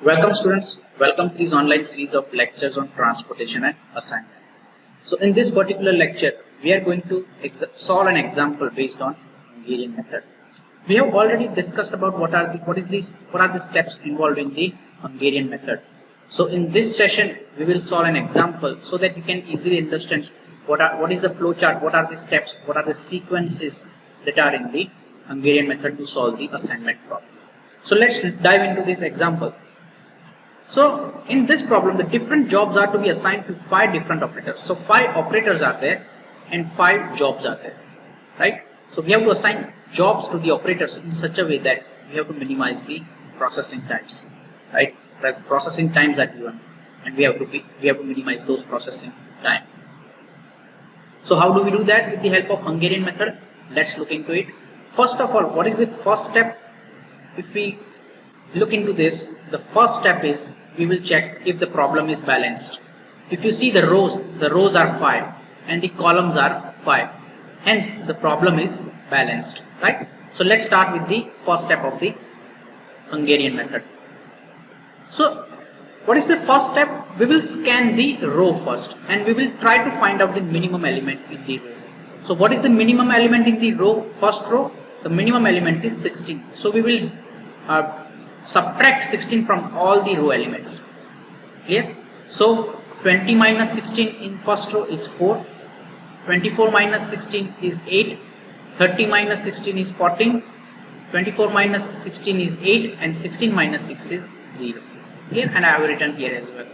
Welcome students, welcome to this online series of lectures on transportation and assignment. So in this particular lecture, we are going to solve an example based on Hungarian method. We have already discussed about what are the steps involved in the Hungarian method. So in this session, we will solve an example so that you can easily understand what is the flow chart, what are the steps, what are the sequences that are in the Hungarian method to solve the assignment problem. So let's dive into this example. So in this problem, the different jobs are to be assigned to 5 different operators. So 5 operators are there and 5 jobs are there, right? So we have to assign jobs to the operators in such a way that we have to minimize the processing times, right? As processing times are given, and we have to minimize those processing time. So how do we do that with the help of Hungarian method? Let's look into it. First of all, what is the first step? If we look into this, the first step is we will check if the problem is balanced. If you see the rows are 5 and the columns are 5. Hence the problem is balanced, right? So let's start with the first step of the Hungarian method. So what is the first step? We will scan the row first and we will try to find out the minimum element in the row. So what is the minimum element in the row? First row, the minimum element is 16. So we will subtract 16 from all the row elements. Clear? So 20 minus 16 in first row is 4, 24 minus 16 is 8, 30 minus 16 is 14, 24 minus 16 is 8, and 16 minus 6 is 0. Clear? And I have written here as well.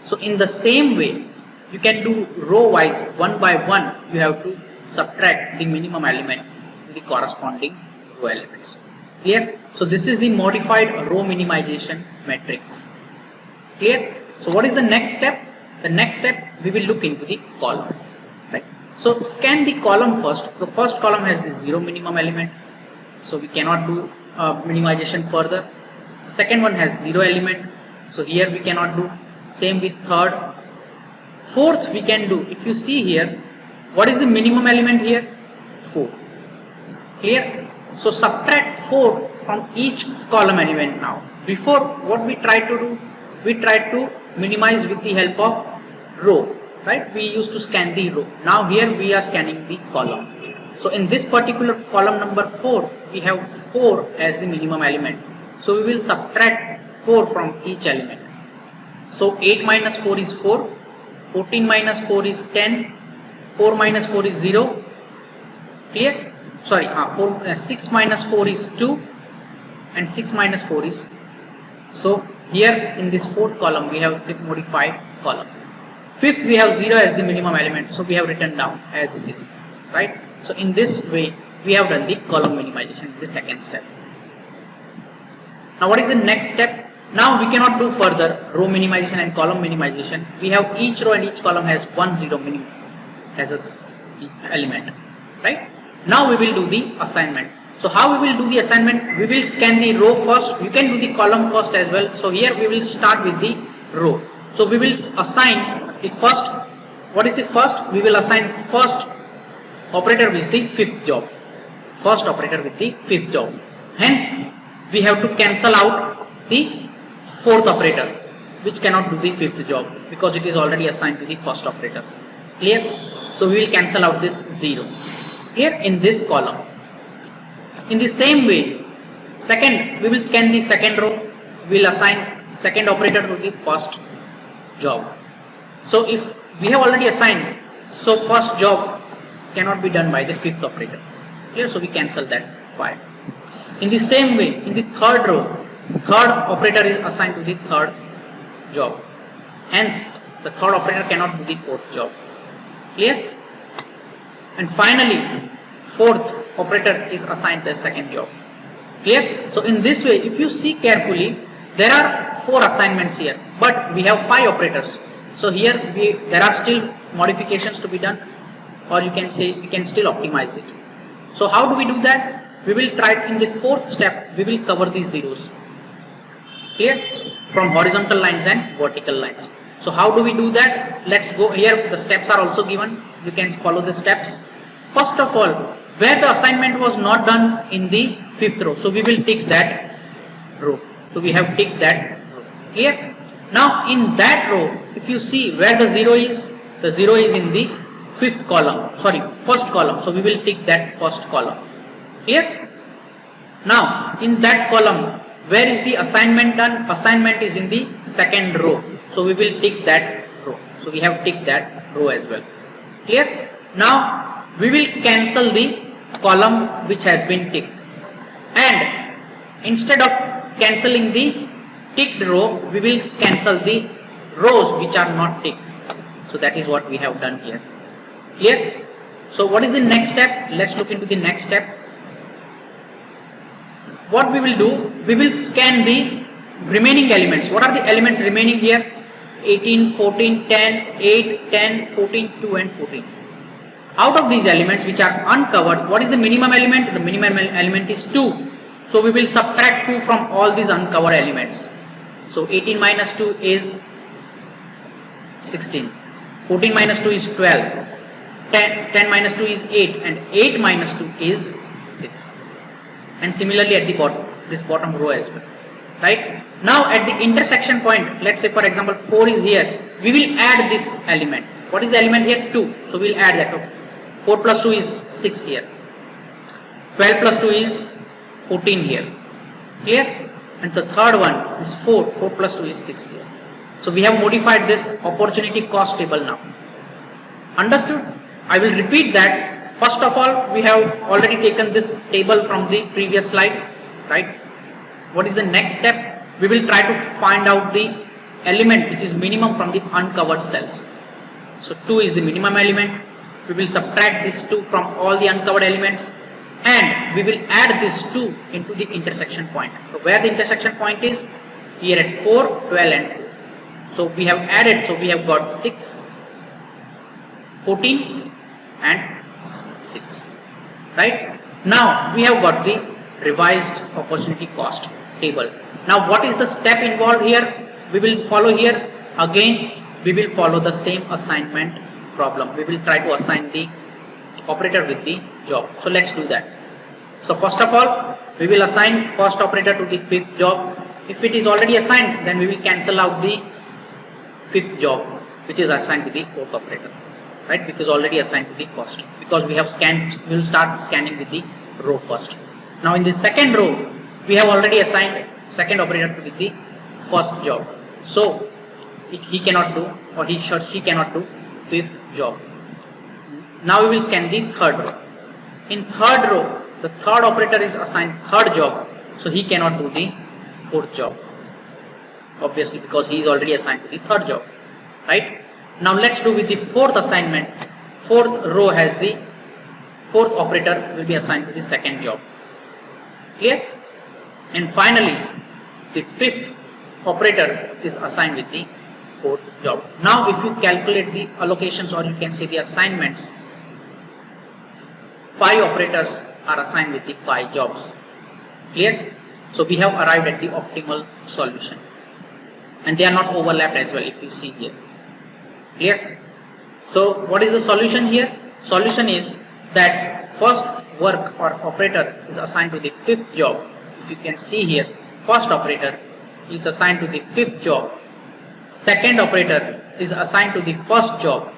So in the same way, you can do row wise, one by one. You have to subtract the minimum element to the corresponding row elements. Clear? So this is the modified row minimization matrix. Clear? So what is the next step? The next step, we will look into the column, right? So scan the column first. The first column has the 0 minimum element, so we cannot do minimization further. Second one has 0 element, so here we cannot do. Same with third. Fourth we can do. If you see here, what is the minimum element here? 4. Clear? So subtract 4 from each column element now. Before, what we try to do? We try to minimize with the help of row, right? We used to scan the row. Now here we are scanning the column. So in this particular column number 4, we have 4 as the minimum element. So we will subtract 4 from each element. So 8 minus 4 is 4, 14 minus 4 is 10, 4 minus 4 is 0. Clear? Sorry, 6 minus 4 is 2 and 6 minus 4 is. So here in this fourth column we have the modified column. Fifth we have 0 as the minimum element, so we have written down as it is, right? So in this way we have done the column minimization, the second step. Now what is the next step? Now we cannot do further row minimization and column minimization. We have each row and each column has 1 0 minimum as a element, right? Now we will do the assignment. So how we will do the assignment? We will scan the row first. You can do the column first as well. So here we will start with the row. So we will assign the first. What is the first? We will assign first operator with the 5th job. First operator with the 5th job. Hence we have to cancel out the 4th operator, which cannot do the 5th job because it is already assigned to the first operator. Clear? So we will cancel out this 0 here in this column. In the same way, second, we will scan the second row. We will assign second operator to the first job. So if we have already assigned, so first job cannot be done by the 5th operator. Clear? So we cancel that 5. In the same way, in the third row, third operator is assigned to the third job. Hence, the third operator cannot do the 4th job. Clear? And finally, 4th operator is assigned the second job. Clear? So in this way, if you see carefully, there are 4 assignments here, but we have 5 operators. So here there are still modifications to be done, or you can say we can still optimize it. So how do we do that? We will try in the 4th step, we will cover these zeros. Clear? From horizontal lines and vertical lines. So how do we do that? Let's go here. The steps are also given. You can follow the steps. First of all, where the assignment was not done in the 5th row, so we will tick that row. So we have ticked that row. Clear? Now in that row, if you see where the 0 is in the first column. So we will tick that first column. Clear? Now in that column, where is the assignment done? Assignment is in the second row. So we will tick that row. So we have ticked that row as well. Clear? Now we will cancel the column which has been ticked. And instead of cancelling the ticked row, we will cancel the rows which are not ticked. So that is what we have done here. Clear? So what is the next step? Let's look into the next step. What we will do, we will scan the remaining elements. What are the elements remaining here? 18, 14, 10, 8, 10, 14, 2 and 14. Out of these elements which are uncovered, what is the minimum element? The minimum element is 2. So we will subtract 2 from all these uncovered elements. So 18 minus 2 is 16. 14 minus 2 is 12. 10 minus 2 is 8. And 8 minus 2 is 6. And similarly at the bottom, this bottom row as well. Right? Now at the intersection point, let's say for example 4 is here. We will add this element. What is the element here? 2. So we will add that. 4 plus 2 is 6 here. 12 plus 2 is 14 here. Clear? And the third one is 4. 4 plus 2 is 6 here. So we have modified this opportunity cost table now. Understood? I will repeat that. First of all, we have already taken this table from the previous slide. Right? What is the next step? We will try to find out the element which is minimum from the uncovered cells. So 2 is the minimum element. We will subtract this 2 from all the uncovered elements. And we will add this 2 into the intersection point. So where the intersection point is? Here at 4, 12 and 4. So we have added, so we have got 6, 14 and 6. Right? Now we have got the revised opportunity cost table. Now what is the step involved here? We will follow here. Again, we will follow the same assignment problem. We will try to assign the operator with the job. So let's do that. So first of all, we will assign first operator to the fifth job. If it is already assigned, then we will cancel out the fifth job which is assigned to the fourth operator, right? Because already assigned to the first. Because we have scanned, we will start scanning with the row first. Now in the second row, we have already assigned second operator to the first job. So he cannot do, or she cannot do fifth job. Now we will scan the third row. In third row, the third operator is assigned third job, so he cannot do the fourth job, obviously, because he is already assigned to the third job, right? Now let's do with the fourth assignment. Fourth row has the fourth operator will be assigned to the second job. Clear? And finally, the fifth operator is assigned with the fourth job. Now if you calculate the allocations, or you can say the assignments, 5 operators are assigned with the 5 jobs. Clear? So we have arrived at the optimal solution, and they are not overlapped as well, if you see here. Clear? So what is the solution here? Solution is that first work or operator is assigned to the fifth job. If you can see here, first operator is assigned to the fifth job. Second operator is assigned to the first job.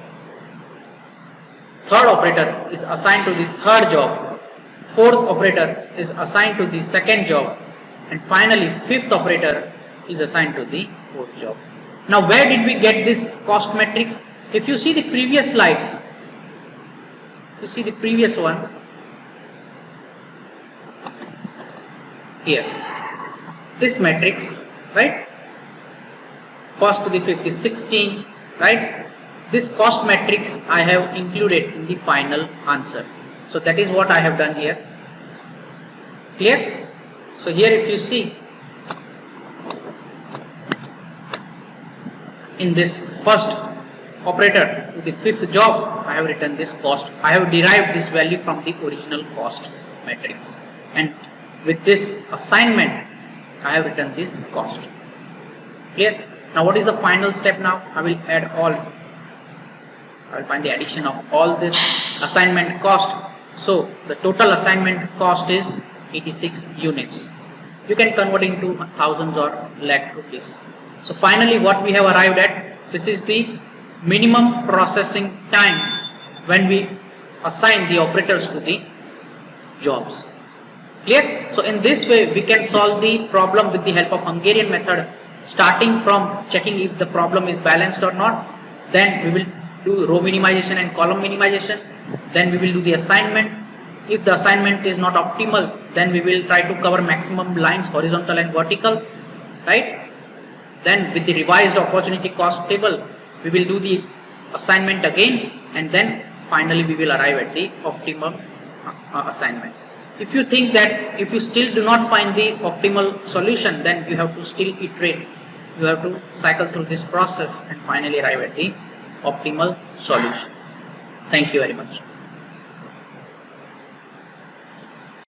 Third operator is assigned to the third job. Fourth operator is assigned to the second job. And finally, fifth operator is assigned to the fourth job. Now, where did we get this cost matrix? If you see the previous slides, if you see the previous one, here, this matrix, right? First to the fifth is 16, right? This cost matrix I have included in the final answer. So that is what I have done here. Clear? So here if you see, in this first operator with the fifth job, I have written this cost. I have derived this value from the original cost matrix. And with this assignment, I have written this cost. Clear? Now what is the final step now? I will add all. I will find the addition of all this assignment cost. So the total assignment cost is 86 units. You can convert into thousands or lakh rupees. So finally what we have arrived at, this is the minimum processing time when we assign the operators to the jobs. Clear? So in this way we can solve the problem with the help of Hungarian method, starting from checking if the problem is balanced or not. Then we will do row minimization and column minimization. Then we will do the assignment. If the assignment is not optimal, then we will try to cover maximum lines, horizontal and vertical, right? Then with the revised opportunity cost table, we will do the assignment again, and then finally we will arrive at the optimum assignment. If you think that if you still do not find the optimal solution, then you have to still iterate. You have to cycle through this process and finally arrive at the optimal solution. Thank you very much.